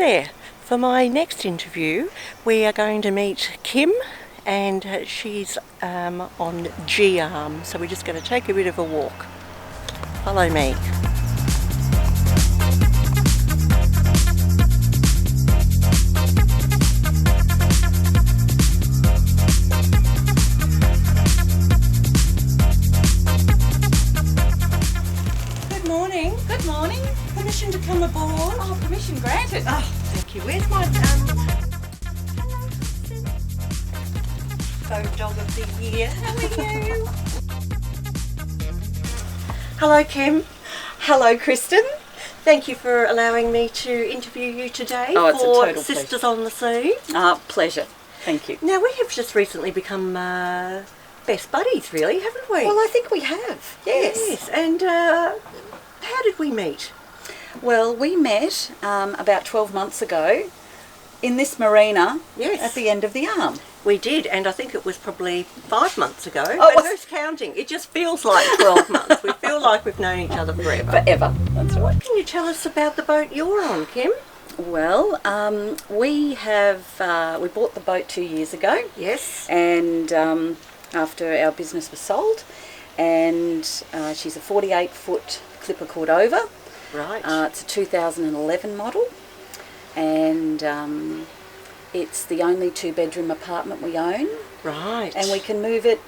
there. For my next interview, we are going to meet Kim, and she's on G-arm, so we're just going to take a bit of a walk. Follow me. Good morning. Good morning. Permission to come aboard? Oh, permission granted. Oh, thank you. Where's my boat dog of the year? How are you? Hello, Kim. Hello, Kristen. Thank you for allowing me to interview you today Oh, it's a for total Sisters pleasure. on the Sea. Pleasure. Thank you. Now, we have just recently become best buddies, really, haven't we? Well, I think we have. Yes. And how did we meet? Well, we met about 12 months ago in this marina at the end of the arm. We did, and I think it was probably 5 months ago. Oh, but who's counting? It just feels like 12 months. We feel like we've known each other forever. Forever. That's right. What can you tell us about the boat you're on, Kim? Well, we bought the boat 2 years ago. Yes. And after our business was sold, and she's a 48-foot Clipper Cordova. Right. It's a 2011 model, and it's the only 2-bedroom apartment we own. Right. And we can move it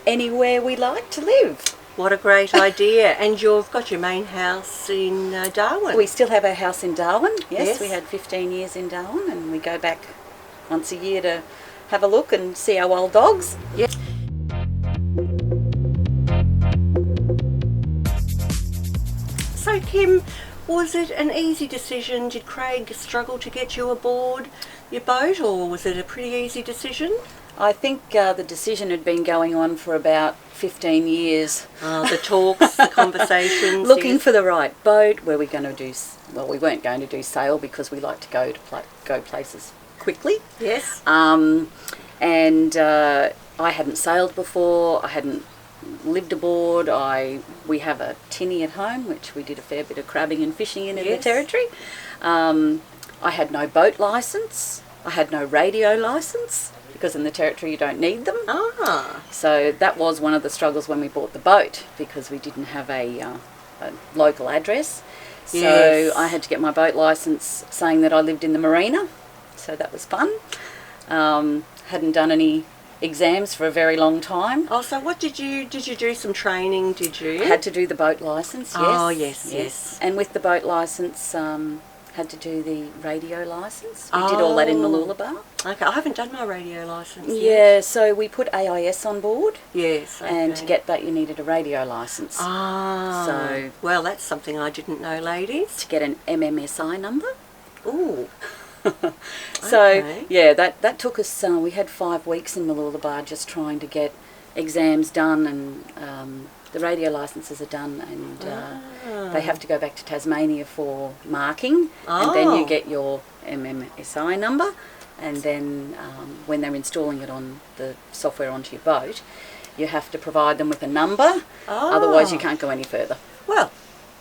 anywhere we like to live. What a great idea. And you've got your main house in Darwin. We still have our house in Darwin. Yes. We had 15 years in Darwin, and we go back once a year to have a look and see our old dogs. Yeah. So, Kim, was it an easy decision? Did Craig struggle to get you aboard your boat, or was it a pretty easy decision? I think the decision had been going on for about 15 years. The talks, the conversations. Looking for the right boat. Where we're going to do, well, we weren't going to do sail because we like to go places quickly. Yes. And I hadn't sailed before. I hadn't lived aboard. We have a tinny at home, which we did a fair bit of crabbing and fishing in the territory. I had no boat licence. I had no radio licence, because in the territory you don't need them. So that was one of the struggles when we bought the boat, because we didn't have a local address. So I had to get my boat licence saying that I lived in the marina. So that was fun. Hadn't done any exams for a very long time. Oh, so what did you do? Some training, did you? I had to do the boat licence, yes. Oh, yes. And with the boat licence, had to do the radio licence. We did all that in Mooloolaba. Okay, I haven't done my radio licence yet. Yeah, so we put AIS on board. Yes. Okay. And to get that you needed a radio licence. So, well, that's something I didn't know, ladies. To get an MMSI number. Ooh. So, yeah, that took us, we had 5 weeks in Mooloolaba just trying to get exams done, and the radio licences are done, and they have to go back to Tasmania for marking, and then you get your MMSI number, and then when they're installing it on the software onto your boat, you have to provide them with a number, otherwise you can't go any further. Well,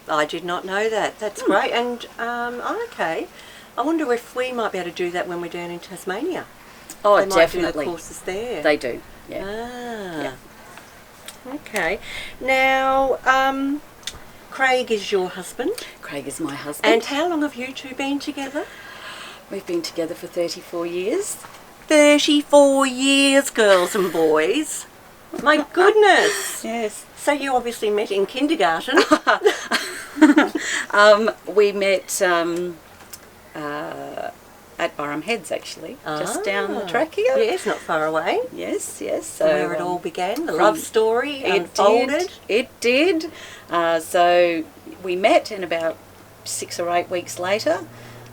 I did not know that. That's great. And, okay, I wonder if we might be able to do that when we're down in Tasmania. Oh, they might definitely. do the courses there. They do, yeah. Yeah. Okay. Now, Craig is your husband. Craig is my husband. And how long have you two been together? We've been together for 34 years. 34 years, girls and boys. My goodness. Yes. So you obviously met in kindergarten. We met at Byram Heads, actually, just down the track here. Yes, not far away. Yes. So where it all began, the love story unfolded. It did. So we met, and about 6 or 8 weeks later,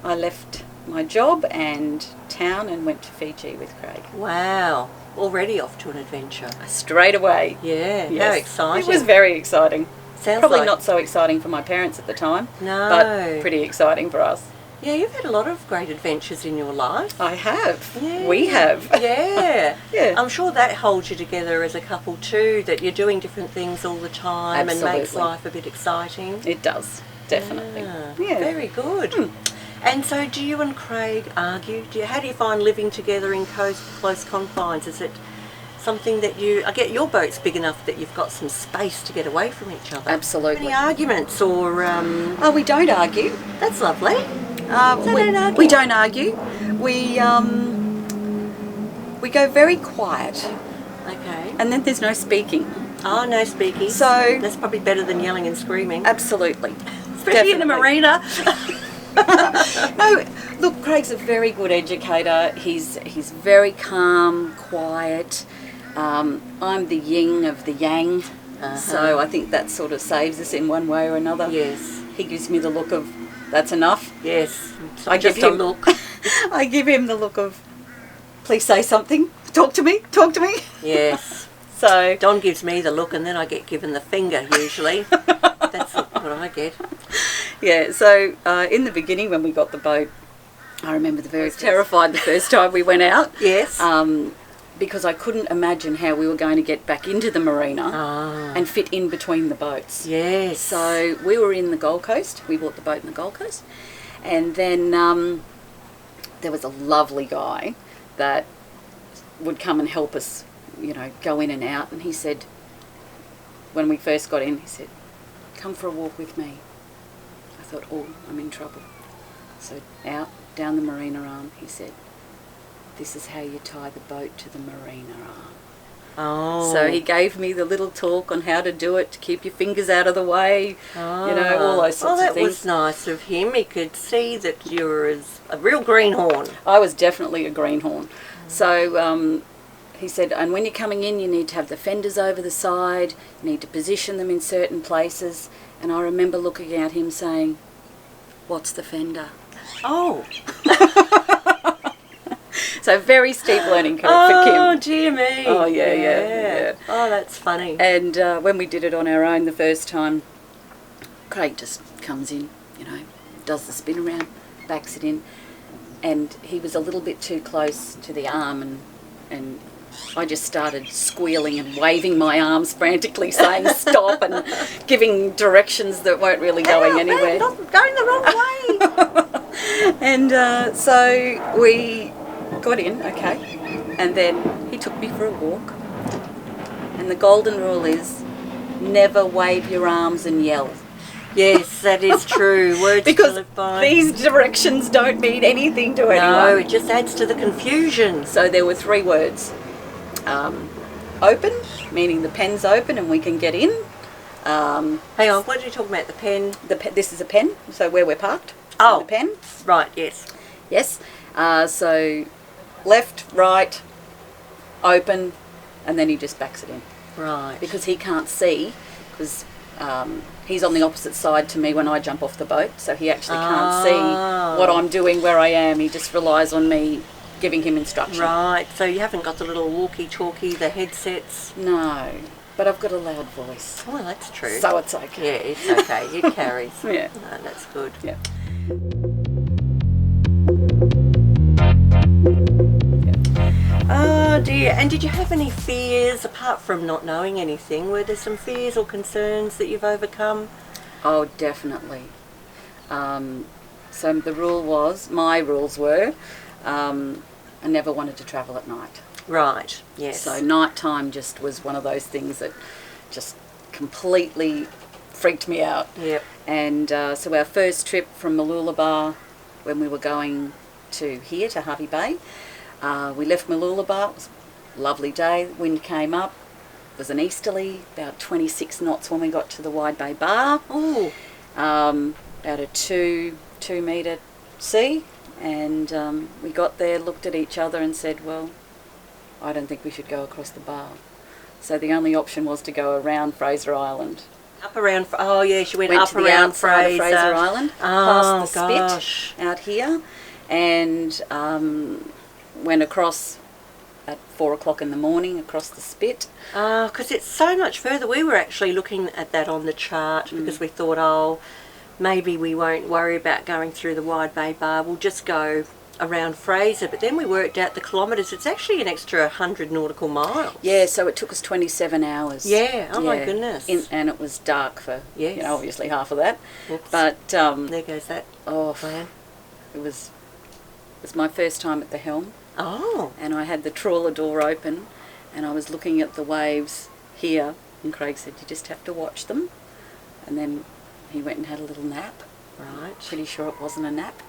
I left my job and town and went to Fiji with Craig. Wow. Already off to an adventure. Straight away. Yeah, Yes. how exciting. It was very exciting. Sounds Probably like... not so exciting for my parents at the time. No. But pretty exciting for us. Yeah, you've had a lot of great adventures in your life. I have. Yeah. We have. Yeah. Yeah. I'm sure that holds you together as a couple too, that you're doing different things all the time. Absolutely. And makes life a bit exciting. It does, definitely. Yeah. Yeah. Very good. And so do you and Craig argue? How do you find living together in close confines? Is it something that I get your boat's big enough that you've got some space to get away from each other? Absolutely. Any arguments or... Oh, we don't argue. That's lovely. We don't argue. We go very quiet. Okay. And then there's no speaking. Oh, no speaking. So... That's probably better than yelling and screaming. Absolutely. Especially in a marina. No, look, Craig's a very good educator. He's very calm, quiet. I'm the yin of the yang, so I think that sort of saves us in one way or another. Yes. He gives me the look of, that's enough. Yes. So I give him a look. I give him the look of, please say something. Talk to me. Talk to me. Yes. So Don gives me the look, and then I get given the finger usually. That's what I get. Yeah, so in the beginning when we got the boat, I remember terrified the first time we went out. Yes. Because I couldn't imagine how we were going to get back into the marina and fit in between the boats. Yes. So we were in the Gold Coast. We bought the boat in the Gold Coast. And then there was a lovely guy that would come and help us, go in and out. And he said, when we first got in, he said, come for a walk with me. I thought, oh, I'm in trouble. So out, down the marina arm, he said, this is how you tie the boat to the marina arm. Oh. So he gave me the little talk on how to do it, to keep your fingers out of the way, all those sorts of things. Oh, that was nice of him. He could see that you were a real greenhorn. I was definitely a greenhorn. So he said, and when you're coming in, you need to have the fenders over the side, you need to position them in certain places. And I remember looking at him saying, what's the fender? Oh. So very steep learning curve for Kim. Oh, dear me. Oh, yeah. Oh, that's funny. And when we did it on our own the first time, Craig just comes in, does the spin around, backs it in. And he was a little bit too close to the arm and I just started squealing and waving my arms frantically, saying stop and giving directions that weren't really going anywhere. Not going the wrong way. And so we got in, okay, and then he took me for a walk. And the golden rule is never wave your arms and yell. Yes, that is true. Words because to live by. These directions don't mean anything to anyone. No, it just adds to the confusion. So there were 3 words. Open, meaning the pen's open and we can get in. Hang on, what are you talking about? The pen? This is a pen, so where we're parked. Oh, the pen. Right, yes. Yes. So left, right, open, and then he just backs it in. Right. Because he can't see, because he's on the opposite side to me when I jump off the boat, so he actually can't see what I'm doing, where I am. He just relies on me giving him instruction. Right, so you haven't got the little walkie-talkie, the headsets? No, but I've got a loud voice. Well, that's true. So it's okay. Yeah, it's okay. It carries. Yeah. No, that's good. Yeah. Oh dear, and did you have any fears, apart from not knowing anything? Were there some fears or concerns that you've overcome? Oh, definitely. So my rules were, I never wanted to travel at night. Right, yes. So nighttime just was one of those things that just completely freaked me out. Yep. And so our first trip from Mooloolaba, when we were going to Hervey Bay, we left Mooloolaba. It was a lovely day. Wind came up. It was an easterly, about 26 knots when we got to the Wide Bay Bar. Ooh. About a 2 metre sea. And we got there, looked at each other and said, well, I don't think we should go across the bar. So the only option was to go around Fraser Island. Up around, oh yeah, she went up to the around outside of Fraser Island, past the gosh. Spit out here, and went across at 4 o'clock in the morning across the Spit. Because it's so much further. We were actually looking at that on the chart because we thought, oh, maybe we won't worry about going through the Wide Bay Bar. We'll just go around Fraser. But then we worked out the kilometres. It's actually an extra 100 nautical miles. Yeah, so it took us 27 hours. Yeah, oh my goodness. And it was dark for, yes. obviously half of that. Oops. But there goes that plan. it was my first time at the helm. Oh. And I had the trawler door open and I was looking at the waves here, and Craig said, you just have to watch them. And then he went and had a little nap. Right. Pretty sure it wasn't a nap.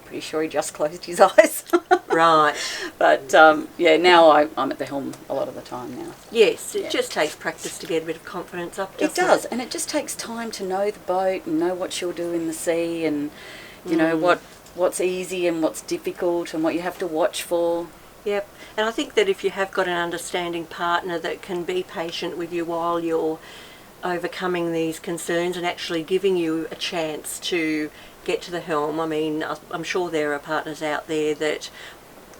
Pretty sure he just closed his eyes. Right. But yeah, now I'm at the helm a lot of the time now. Yes, it just takes practice to get a bit of confidence up, It does, and it just takes time to know the boat and know what she'll do in the sea, and you know what's easy and what's difficult and what you have to watch for. Yep, and I think that if you have got an understanding partner that can be patient with you while you're overcoming these concerns and actually giving you a chance to get to the helm. I mean, I'm sure there are partners out there that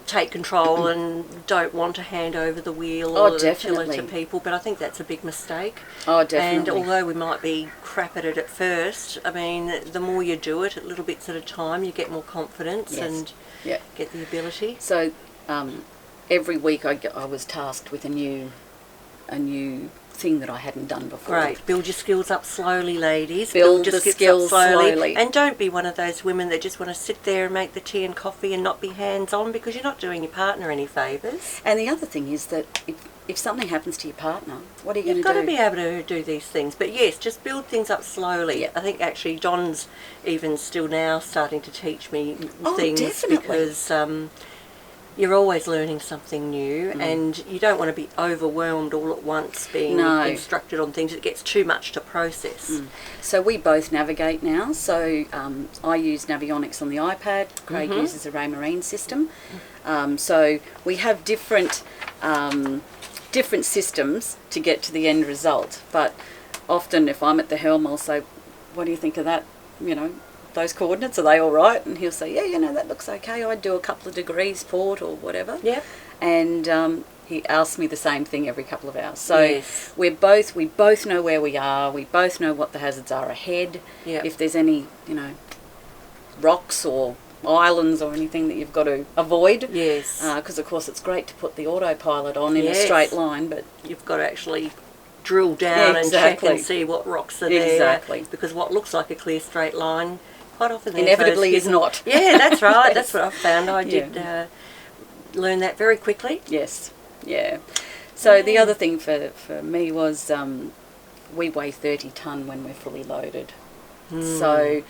take control and don't want to hand over the wheel or the tiller to people, but I think that's a big mistake. Oh, definitely. And although we might be crap at it at first, I mean, the more you do it at little bits at a time, you get more confidence and get the ability. So every week I was tasked with a new thing that I hadn't done before. Great. Build your skills up slowly, ladies. Build the skills slowly. And don't be one of those women that just want to sit there and make the tea and coffee and not be hands-on, because you're not doing your partner any favours. And the other thing is that if something happens to your partner, what are you going to do? You've got to be able to do these things. But yes, just build things up slowly. Yep. I think actually John's even still now starting to teach me things definitely. because you're always learning something new and you don't want to be overwhelmed all at once being instructed on things. It gets too much to process. So we both navigate now. So I use Navionics on the iPad. Craig uses a Ray Marine system. So we have different systems to get to the end result. But often if I'm at the helm, I'll say, what do you think of that? You know, those coordinates, are they all right? And he'll say, yeah, you know, that looks okay. I'd do a couple of degrees port or whatever. Yeah. And he asks me the same thing every couple of hours. So we both know where we are. We both know what the hazards are ahead. Yep. If there's any, you know, rocks or islands or anything that you've got to avoid. Yes. Because, of course, it's great to put the autopilot on in a straight line, but you've got to actually drill down and check and see what rocks are there. Exactly. Because what looks like a clear straight line quite often inevitably is not. Yeah, that's right. That's what I found. I did learn that very quickly. Yes, yeah. So the other thing for me was we weigh 30 tonne when we're fully loaded. So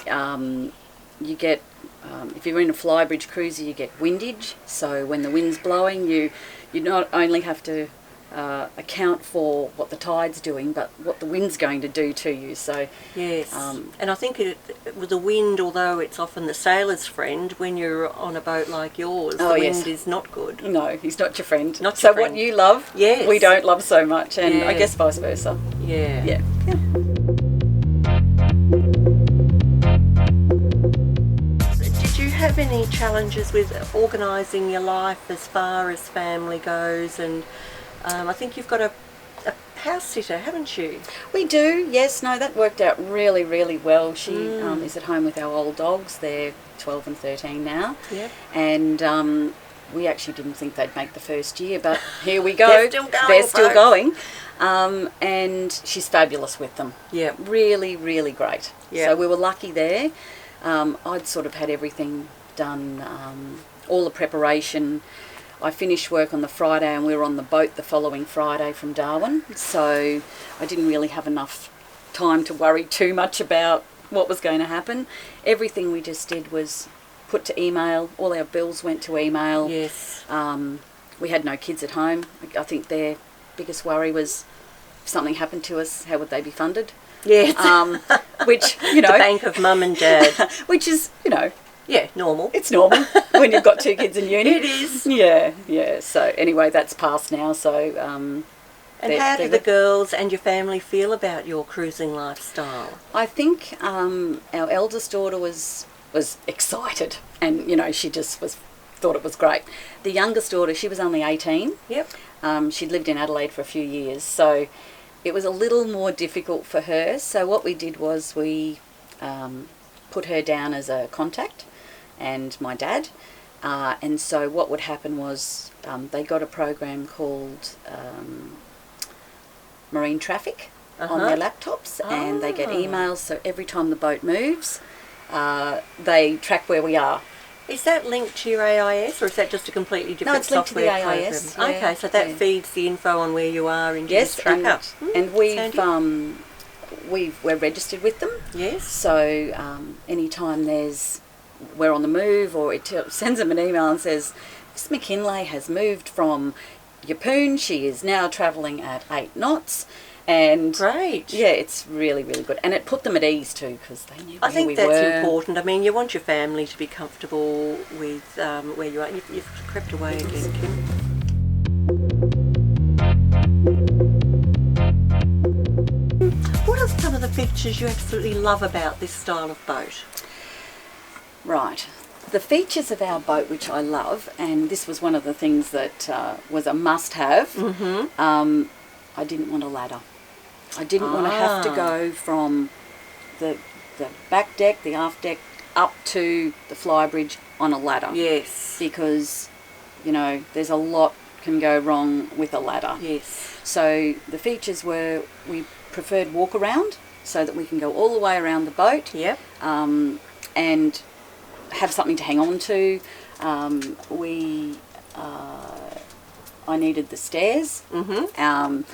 you get, if you're in a flybridge cruiser, you get windage. So when the wind's blowing, you not only have to account for what the tide's doing, but what the wind's going to do to you. So yes, and I think with the wind, although it's often the sailor's friend, when you're on a boat like yours, the wind is not good. No, he's not your friend. Not so your friend. What you love, we don't love so much, and I guess vice versa. Yeah. Did you have any challenges with organising your life as far as family goes? And I think you've got a house sitter, haven't you? We do, yes. No, that worked out really, really well. She is at home with our old dogs. They're 12 and 13 now. Yeah. And we actually didn't think they'd make the first year, but here we go. They're still going. And she's fabulous with them. Yeah. Really, really great. Yeah. So we were lucky there. I'd sort of had everything done, all the preparation. I finished work on the Friday and we were on the boat the following Friday from Darwin, so I didn't really have enough time to worry too much about what was going to happen. Everything we just did was put to email. All our bills went to email. Yes. We had no kids at home. I think their biggest worry was if something happened to us, how would they be funded? Yes. Which, you know... The bank of mum and dad. Which is, you know... Yeah, normal. It's normal when you've got two kids in uni. It is. Yeah. So anyway, that's passed now. So and how do the girls and your family feel about your cruising lifestyle? I think our eldest daughter was excited, and you know she just thought it was great. The youngest daughter, she was only 18. Yep. She'd lived in Adelaide for a few years, so it was a little more difficult for her. So what we did was we put her down as a contact, and my dad. And so what would happen was they got a program called Marine Traffic on their laptops, and they get emails. So every time the boat moves, they track where we are. Is that linked to your AIS, or is that just a completely different No, it's linked to the software AIS. program? Yeah, Okay, so that yeah. feeds the info on where you are into Yes, this tracker. and we're registered with them. Yes. So anytime we're on the move, or it sends them an email and says, Miss McKinlay has moved from Yeppoon. She is now travelling at 8 knots. And great. Yeah, it's really, really good. And it put them at ease too, because they knew where we were. I think that's important. I mean, you want your family to be comfortable with where you are. You've crept away again, Kim. What are some of the features you absolutely love about this style of boat? Right. The features of our boat, which I love, and this was one of the things that was a must-have, I didn't want a ladder. I didn't want to have to go from the back deck, the aft deck, up to the flybridge on a ladder. Yes. Because, there's a lot can go wrong with a ladder. Yes. So the features were, we preferred walk around so that we can go all the way around the boat. Yep. And have something to hang on to. I needed the stairs. And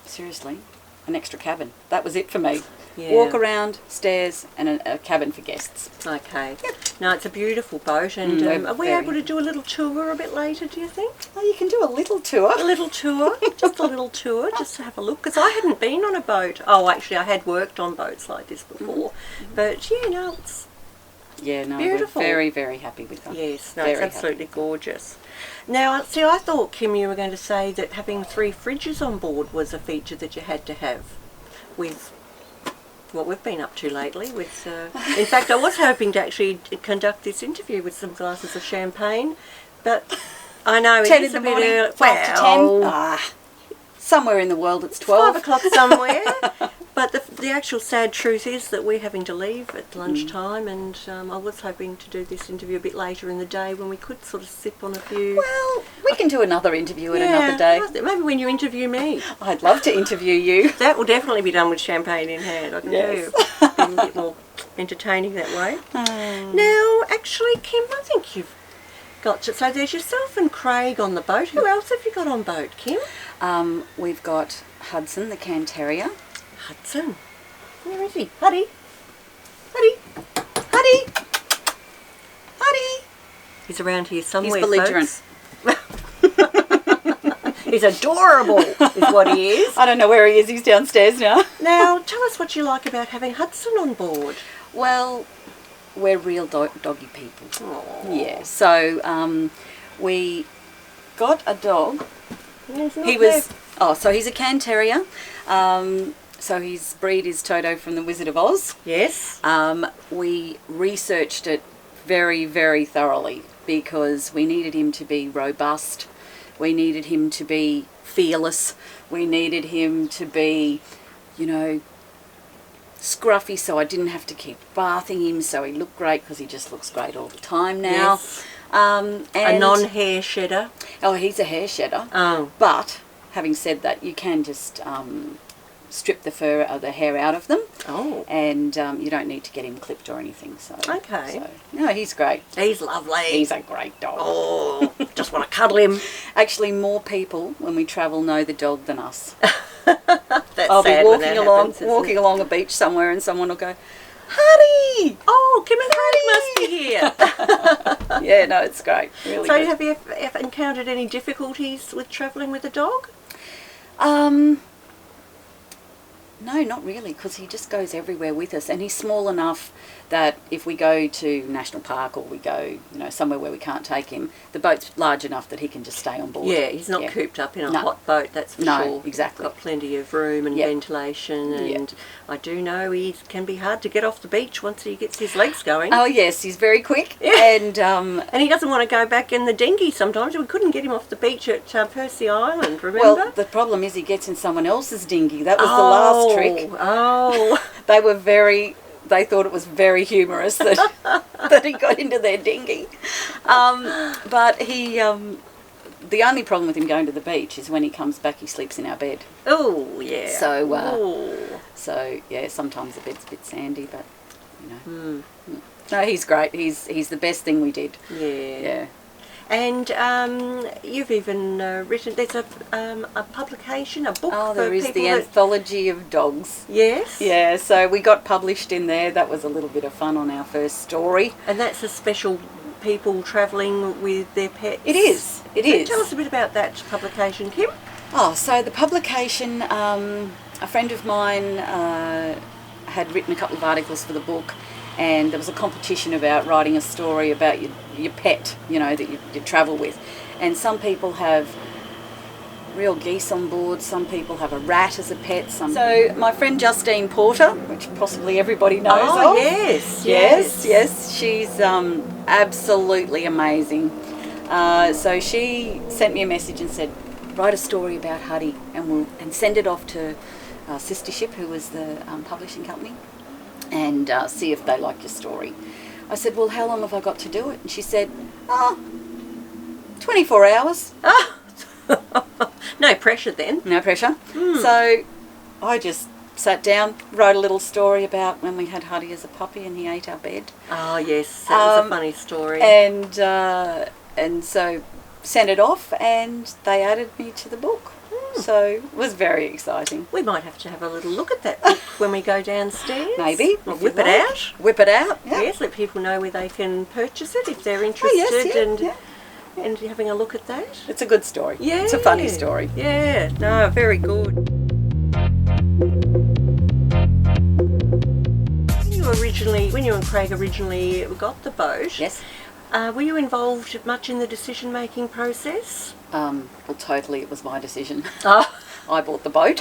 seriously, an extra cabin. That was it for me. Yeah. Walk around, stairs, and a cabin for guests. Okay. Yep. No, it's a beautiful boat, and are we able to do a little tour a bit later, do you think? Oh, you can do a little tour. A little tour, just a little tour, just to have a look. Because I hadn't been on a boat. Oh, actually, I had worked on boats like this before. But, it's beautiful. We're very, very happy with them. Yes, no, it's absolutely gorgeous. Now, see, I thought, Kim, you were going to say that having 3 fridges on board was a feature that you had to have with what we've been up to lately. With, in fact, I was hoping to actually conduct this interview with some glasses of champagne, but I know it is a bit early. 5 to 10. Somewhere in the world it's 12. 5 o'clock somewhere. But the actual sad truth is that we're having to leave at lunchtime, and I was hoping to do this interview a bit later in the day when we could sort of sip on a few... Well, we can do another interview at another day. Maybe when you interview me. I'd love to interview you. That will definitely be done with champagne in hand, I can tell you. Be a bit more entertaining that way. Now, actually, Kim, I think you've got... So there's yourself and Craig on the boat. Who else have you got on boat, Kim? We've got Hudson, the can terrier. Hudson. Where is he? Huddy. Huddy. Huddy. Huddy. He's around here somewhere, He's belligerent. He's adorable, is what he is. I don't know where he is. He's downstairs now. Now, tell us what you like about having Hudson on board. Well, we're real doggy people. Aww. Yeah. So we got a dog. So he's a can terrier. So his breed is Toto from the Wizard of Oz. Yes. We researched it very, very thoroughly because we needed him to be robust. We needed him to be fearless. We needed him to be, scruffy, so I didn't have to keep bathing him, so he looked great because he just looks great all the time now. Yes. And a non-hair shedder. Oh, he's a hair shedder. Oh. But having said that, you can just strip the fur or the hair out of them. Oh. And you don't need to get him clipped or anything. So okay. So, no, he's great. He's lovely. He's a great dog. Oh, just want to cuddle him. Actually, more people when we travel know the dog than us. That's I'll sad be when that happens, walking along a beach somewhere, and someone will go, "Huddy! Oh, Kim and Craig must be here." Yeah, no, it's great. Really so good. have you ever encountered any difficulties with travelling with a dog? No, not really, because he just goes everywhere with us, and he's small enough that if we go to National Park or we go, somewhere where we can't take him, the boat's large enough that he can just stay on board. Yeah, he's not cooped up in a hot boat, that's for No, sure. exactly. Got plenty of room and ventilation, and I do know he can be hard to get off the beach once he gets his legs going. Oh yes, he's very quick, and he doesn't want to go back in the dinghy sometimes. We couldn't get him off the beach at Percy Island, remember? Well, the problem is he gets in someone else's dinghy. That was the last trick. Oh. They thought it was very humorous that that he got into their dinghy. But he, the only problem with him going to the beach is when he comes back, he sleeps in our bed. Oh, yeah. So, sometimes the bed's a bit sandy, but you know. No, he's great. He's the best thing we did. Yeah. And you've even written, there's a publication, a book Oh, for there is people the Anthology of Dogs. Yes. Yeah, so we got published in there. That was a little bit of fun on our first story. And that's a special people travelling with their pets. It is. It is. Tell us a bit about that publication, Kim. Oh, so the publication, a friend of mine had written a couple of articles for the book, and there was a competition about writing a story about your pet, you know, that you travel with. And some people have real geese on board, some people have a rat as a pet. So my friend Justine Porter, which possibly everybody knows Oh, of. Yes. She's absolutely amazing. So she sent me a message and said, write a story about Huddy and send it off to Sister Ship, who was the publishing company, and see if they like your story. I said, well, how long have I got to do it? And she said, 24 hours. No pressure then. No pressure. So I just sat down, wrote a little story about when we had Huddy as a puppy and he ate our bed. Oh, yes, that was a funny story. And so sent it off, and they added me to the book. So it was very exciting. We might have to have a little look at that book when we go downstairs. Maybe. Or whip it out. Whip it out. Yeah. Yes, let people know where they can purchase it if they're interested and having a look at that. It's a good story. Yeah. It's a funny story. Yeah, no, very good. When you and Craig originally got the boat, Yes. Were you involved much in the decision-making process? Well, totally, it was my decision. Oh. I bought the boat.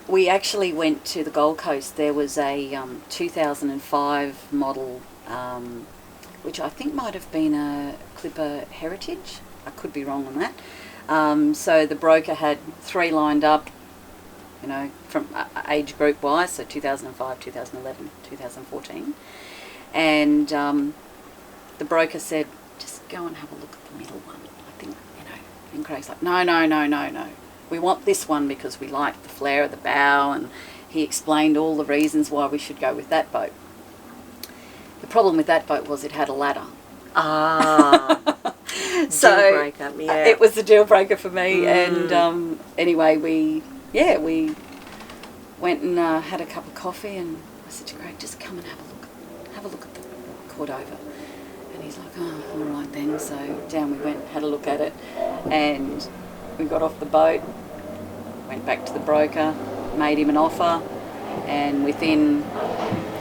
We actually went to the Gold Coast. There was a 2005 model, which I think might have been a Clipper Heritage. I could be wrong on that. So the broker had 3 lined up, you know, from age group wise, so 2005, 2011, 2014. And the broker said, just go and have a look at the middle one. I think, you know, and Craig's like, no. We want this one because we like the flare of the bow, and he explained all the reasons why we should go with that boat. The problem with that boat was it had a ladder. So deal breaker, yeah. It was a deal breaker for me. And anyway, we went and had a cup of coffee, and I said to Craig, just come and have a look at the Cordova. And he's like, oh, all right then. So down we went, had a look at it, and we got off the boat, went back to the broker, made him an offer, and within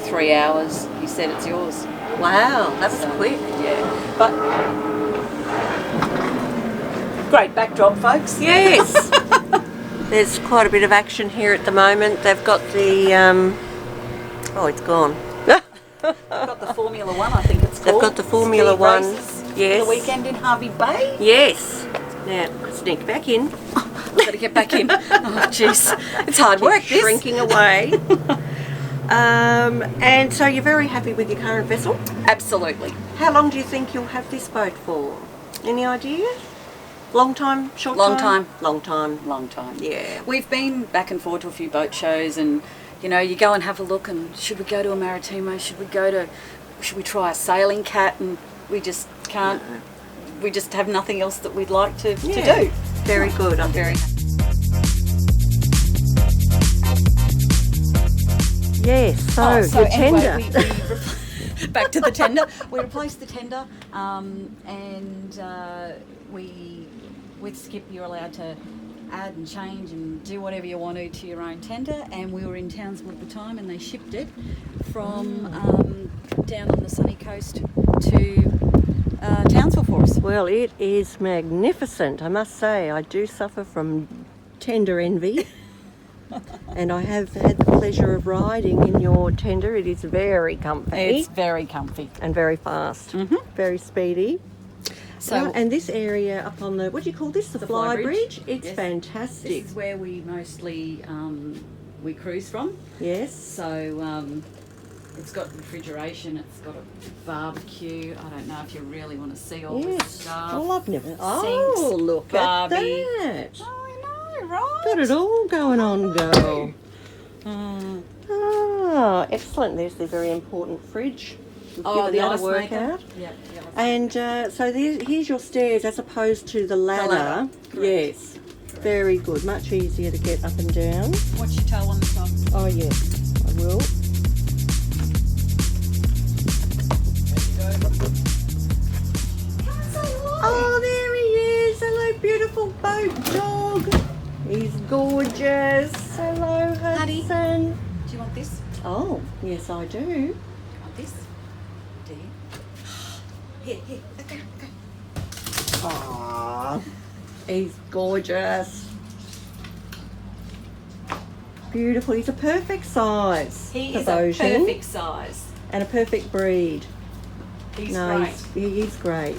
3 hours he said it's yours. Wow, that was quick. Yeah, but great backdrop, folks. Yes. There's quite a bit of action here at the moment. They've got the oh, it's gone. They've got the Formula One, I think it's called. They've got the Formula One. Yes. For the weekend in Harvey Bay. Yes. Now, sneak back in. Got to get back in. Oh, jeez. It's hard work, this. Shrinking away. And so you're very happy with your current vessel? Absolutely. How long do you think you'll have this boat for? Any idea? Long time, short Long time? time. Long time. Long time. Yeah. We've been back and forth to a few boat shows, and you know, you go and have a look, and should we go to a Maritimo? Should we try a sailing cat? And we just can't. No. We just have nothing else that we'd like to do. Very good. I'm very happy. Yes, so the tender. We back to the tender. We replaced the tender, and with Skip you're allowed to add and change and do whatever you want to your own tender, and we were in Townsville at the time, and they shipped it from down on the sunny coast to Townsville for us. Well, it is magnificent, I must say. I do suffer from tender envy. And I have had the pleasure of riding in your tender. It is very comfy. It's very comfy. And very fast. Mm-hmm. Very speedy. So, and this area up on the, what do you call this? The fly bridge? It's fantastic. This is where we mostly we cruise from. Yes. So it's got refrigeration, it's got a barbecue. I don't know if you really want to see all this stuff. Oh, I've never. Sinks, Oh, look Barbie. at that. Oh, I know, right? Got it all going on, girl. Mm. Ah, Ah, excellent. There's the very important fridge. We've given that a workout. Yep. And so here's your stairs as opposed to the ladder. Yes. Very good. Much easier to get up and down. Watch your toe on the top. Oh, yes. I will. Oh, there he is. Hello, beautiful boat dog. He's gorgeous. Hello, Hudson. Do you want this? Oh, yes, I do. Do you want this? Do you? Here. Okay. Aww, he's gorgeous. Beautiful. He's a perfect size. He is a a perfect size. and a perfect breed. He's great. He's great.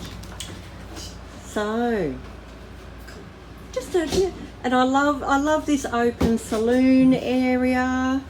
So, and I love this open saloon area.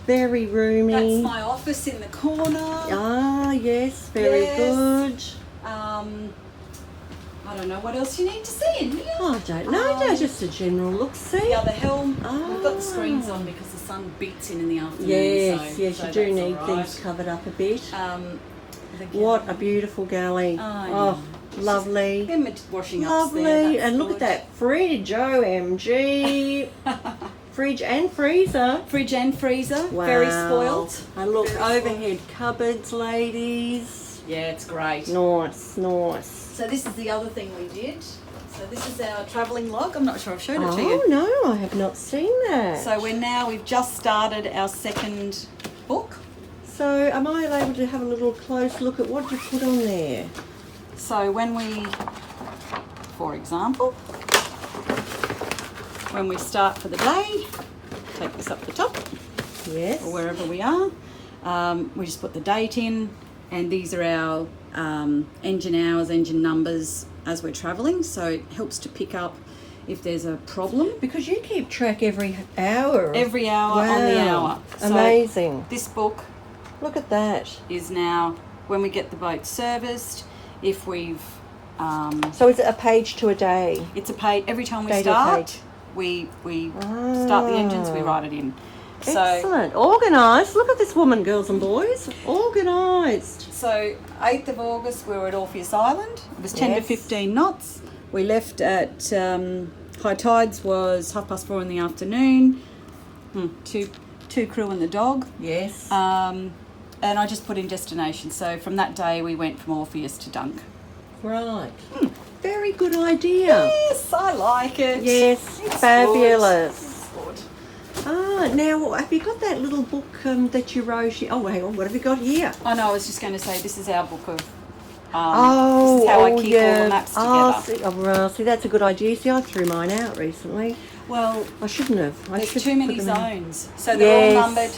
Very roomy. That's my office in the corner. Ah, yes, very good. I don't know what else you need to see in here. Oh, I don't know. Just a general look. See. The other helm. Ah. We've got the screens on because the sun beats in the afternoon. Yes, so you do that's need all right. things covered up a bit. What What a beautiful galley. Oh, lovely. Them washing Lovely. upstairs. And look at that fridge, OMG. Fridge and freezer. Fridge and freezer. Wow. Very spoiled. And look, Very overhead cupboards, ladies. Yeah, it's great. Nice. So this is the other thing we did. So this is our travelling log. I'm not sure I've shown it to Oh, you. no, I have not seen that. So we've just started our second book. So am I able to have a little close look at what you put on there? So for example, when we start for the day, take this up the top, Yes. or wherever we are, we just put the date in, and these are our engine hours, engine numbers as we're travelling, so it helps to pick up if there's a problem. Because you keep track every hour. Every hour on the Wow. hour. So Amazing. this book Look at that. is now when we get the boat serviced, if we've So is it a page to a day? it's a page every time we Day to start page. we start the engines, we write it in. So Excellent. Organised. Look at this woman, girls and boys. Organised. 8th of August we were at Orpheus Island. It was 10 to Yes. 15 knots. We left at high tides was 4:30 in the afternoon. Two crew and the dog. Yes. And I just put in destination. So from that day we went from Orpheus to Dunk. Right. Very good idea. Yes, I like it. Yes. It's Fabulous. good. Now have you got that little book that you wrote? Oh, hang on. What have you got here? I know. I was just going to say this is our book of. This Oh, is how I keep all the maps together. See, that's a good idea. See, I threw mine out recently. Well, I shouldn't have. there's should too many put them in. zones, so they're Yes. all numbered.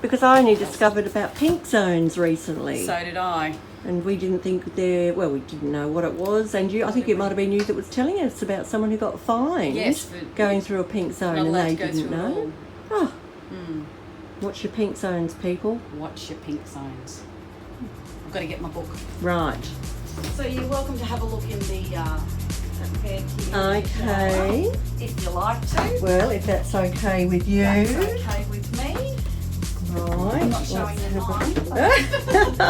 Because I only discovered about pink zones recently. So did I. And we didn't think we didn't know what it was. And I think it might have been you that was telling us about someone who got fined Yes, for going through a pink zone not and allowed they to go didn't through it know. all. Oh. What's your pink zones, people? Watch your pink zones. I've got to get my book. Right. So you're welcome to have a look in the bed here. Okay. If you like to. Well, if that's okay with you. That's okay with me. Right. I'm not showing you mine.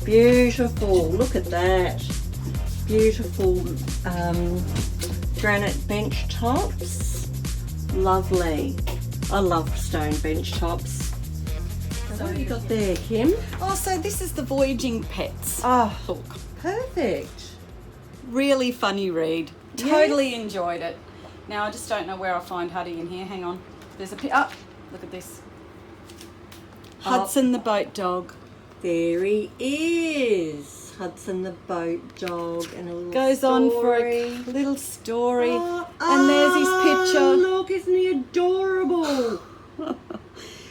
Beautiful. Look at that. Beautiful granite bench tops. Lovely. I love stone bench tops. So what have you got there, Kim? Oh, so this is the Voyaging Pets Oh, book. perfect. Really funny read. Yes. Totally enjoyed it. Now I just don't know where I find Huddy in here. Hang on. There's a look at this. Hudson the boat dog. There he is. Hudson the boat dog and a little Goes on for a story. little story. Oh, and there's his picture. Look, isn't he adorable?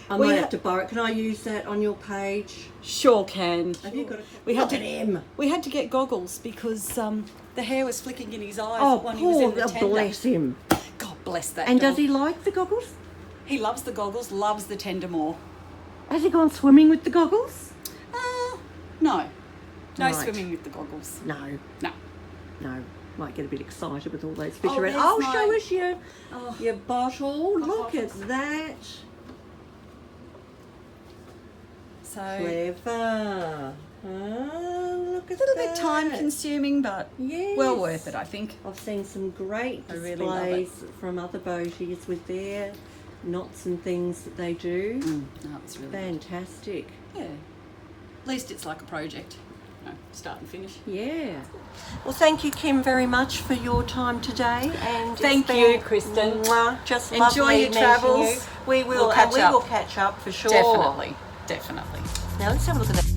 I We might ha- have to borrow it. Can I use that on your page? Sure can. Have you got it? We had Look to at him. We had to get goggles because the hair was flicking in his eyes Oh, when he was poor, in the tender. bless him. God bless that And dog. does he like the goggles? He loves the goggles, loves the tender more. Has he gone swimming with the goggles? No. No Right. swimming with the goggles. No. No. No. Might get a bit excited with all those fish Oh, around. there's Oh, my- show us your Oh. bottle. Look bottles. at that. So Clever. Look at a little bit time consuming, but Yes. well worth it, I think. I've seen some great I really love it. displays from other boaties with their knots and things that they do. No, it's really Fantastic. good. Yeah. At least it's like a project. You know, start and finish. Yeah. Well, thank you, Kim, very much for your time today. And Thank it's you, been, Kristen. Just Enjoy lovely your meeting travels. you. We will, We'll catch and we up. will catch up for sure. Definitely. Now let's have a look at that.